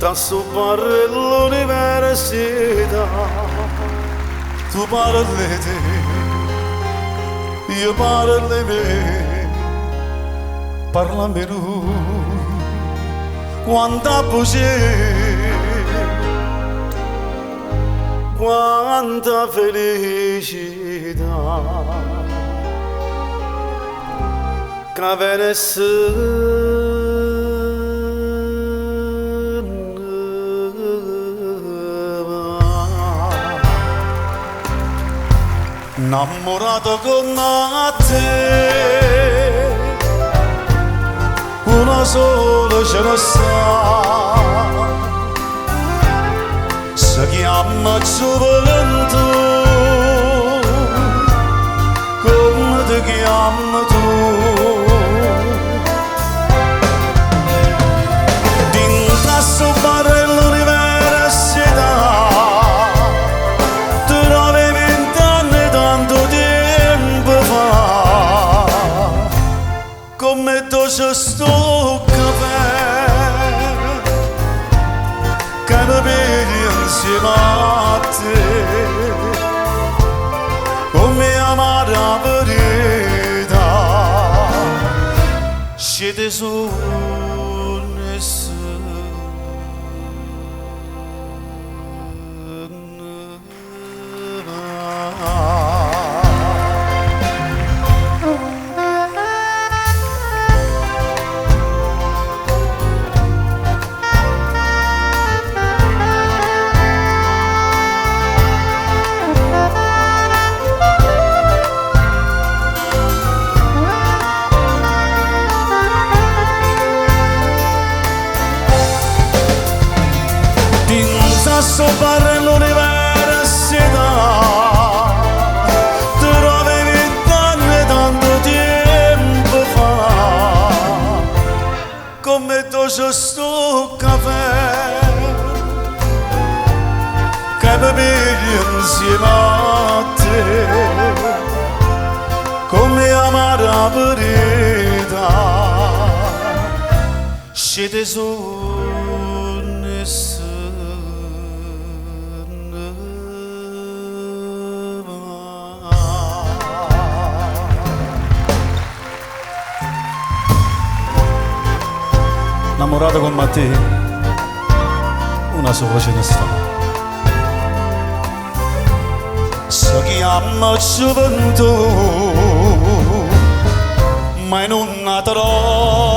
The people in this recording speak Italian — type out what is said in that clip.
da superare l'università. Tu parli te, io parlo di me, parlami lui, quanta bugia, quanta felicità, che venisse innamorato con te, una sola ce ne sta, si chiama gioventù, come ti chiami tu? D'incasso fare l'università, come tu c'è sto caffè che ne bevi insieme a te, come amare la verità, siete su fare l'università, te l'avevi vent'anni tanto tempo fa, come tu c'è sto caffè che bevi insieme a te, come amare la verità, siete su innamorato con Matteo, una sola ce ne sta, si chiama gioventù, ma non la trovo.